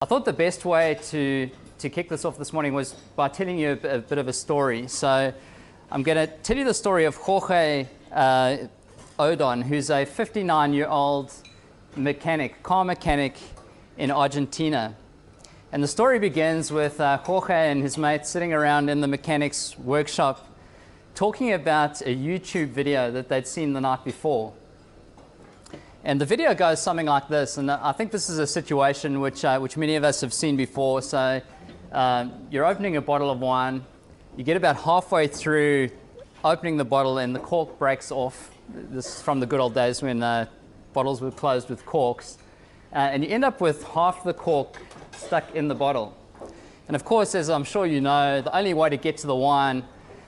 I thought the best way to kick this off this morning was by telling you a bit of a story. So I'm going to tell you the story of Jorge Odon, who's a 59-year-old mechanic, car mechanic in Argentina. And the story begins with Jorge and his mate sitting around in the mechanic's workshop talking about a YouTube video that they'd seen the night before. And the video goes something like this, and I think this is a situation which many of us have seen before. So you're opening a bottle of wine, you get about halfway through opening the bottle and the cork breaks off. This is from the good old days when bottles were closed with corks. And you end up with half the cork stuck in the bottle. And of course, as I'm sure you know, the only way to get to the wine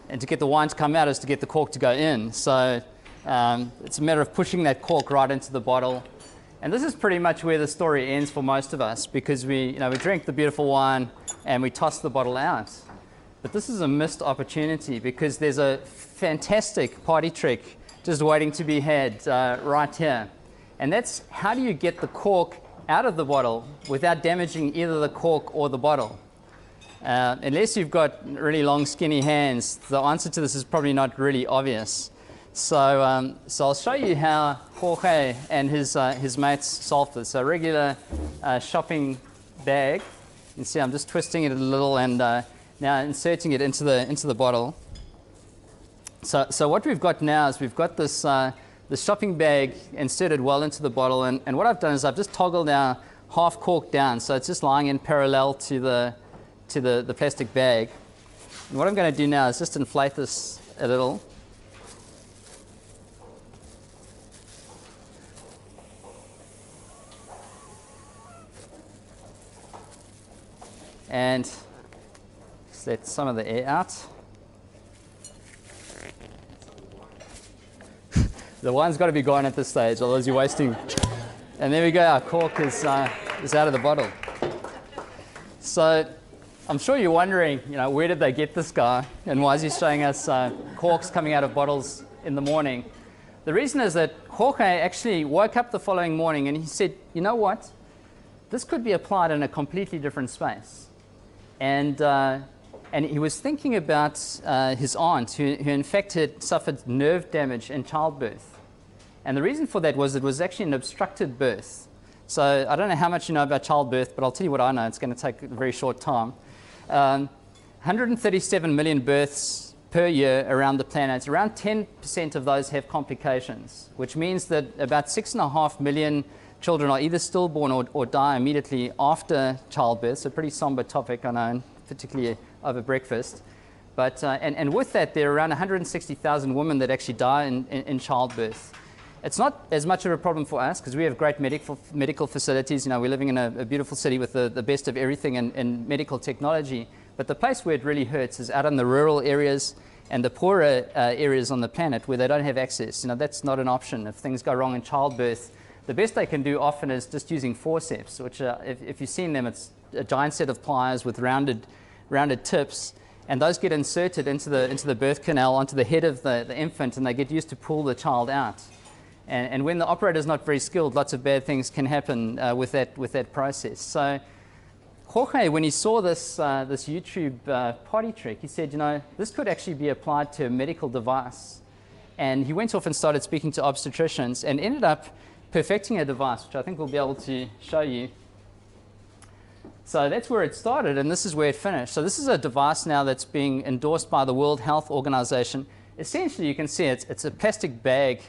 and to get the wine to come out is to get the cork to go in. So it's a matter of pushing that cork right into the bottle. And this is pretty much where the story ends for most of us, because we drink the beautiful wine and we toss the bottle out. But this is a missed opportunity, because there's a fantastic party trick just waiting to be had right here. And that's, how do you get the cork out of the bottle without damaging either the cork or the bottle? Unless you've got really long, skinny hands, the answer to this is probably not really obvious. So I'll show you how Jorge and his mates solved this. So a regular shopping bag. You can see I'm just twisting it a little and now inserting it into the bottle. So what we've got now is we've got this the shopping bag inserted well into the bottle, and what I've done is I've just toggled our half cork down, so it's just lying in parallel to the plastic bag. And what I'm going to do now is just inflate this a little. And just let some of the air out. The wine's got to be gone at this stage, otherwise you're wasting. And there we go, our cork is out of the bottle. So I'm sure you're wondering, where did they get this guy, and why is he showing us corks coming out of bottles in the morning? The reason is that Jorge actually woke up the following morning and he said, you know what? This could be applied in a completely different space. And he was thinking about his aunt, who in fact had suffered nerve damage in childbirth. And the reason for that was it was actually an obstructed birth. So I don't know how much you know about childbirth, but I'll tell you what I know. It's going to take a very short time. 137 million births per year around the planet. Around 10% of those have complications, which means that about 6.5 million children are either stillborn or die immediately after childbirth. So a pretty somber topic, I know, particularly over breakfast. But, and with that, there are around 160,000 women that actually die in childbirth. It's not as much of a problem for us because we have great medical facilities. We're living in a beautiful city with the best of everything in medical technology. But the place where it really hurts is out in the rural areas and the poorer areas on the planet where they don't have access. That's not an option. If things go wrong in childbirth, the best they can do often is just using forceps, which if you've seen them, it's a giant set of pliers with rounded tips, and those get inserted into the birth canal onto the head of the infant, and they get used to pull the child out. And when the operator is not very skilled, lots of bad things can happen with that process. So Jorge, when he saw this YouTube party trick, he said, this could actually be applied to a medical device. And he went off and started speaking to obstetricians and ended up perfecting a device, which I think we'll be able to show you. So that's where it started, and this is where it finished. So this is a device now that's being endorsed by the World Health Organization. Essentially, you can see it's a plastic bag,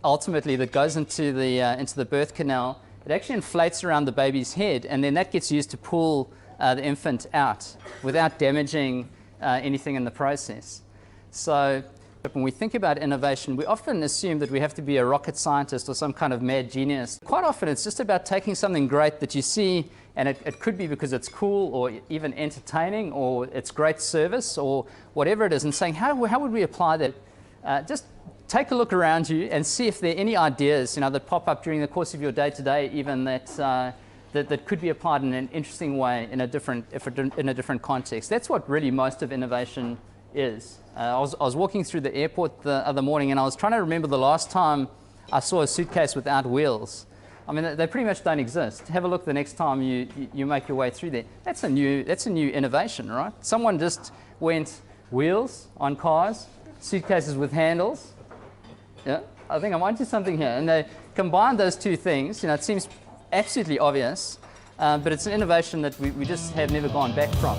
ultimately, that goes into the birth canal. It actually inflates around the baby's head, and then that gets used to pull the infant out without damaging anything in the process. So when we think about innovation, we often assume that we have to be a rocket scientist or some kind of mad genius. Quite often, it's just about taking something great that you see, and it could be because it's cool or even entertaining or it's great service or whatever it is, and saying, how would we apply that? Just take a look around you and see if there are any ideas that pop up during the course of your day-to-day, even that could be applied in an interesting way in a different context. That's what really most of innovation is. I was walking through the airport the other morning, and I was trying to remember the last time I saw a suitcase without wheels. I mean, they pretty much don't exist. Have a look the next time you make your way through there. That's a new innovation, right? Someone just went wheels on cars, suitcases with handles. Yeah, I think I'm onto something here. And they combined those two things. It seems absolutely obvious, but it's an innovation that we just have never gone back from.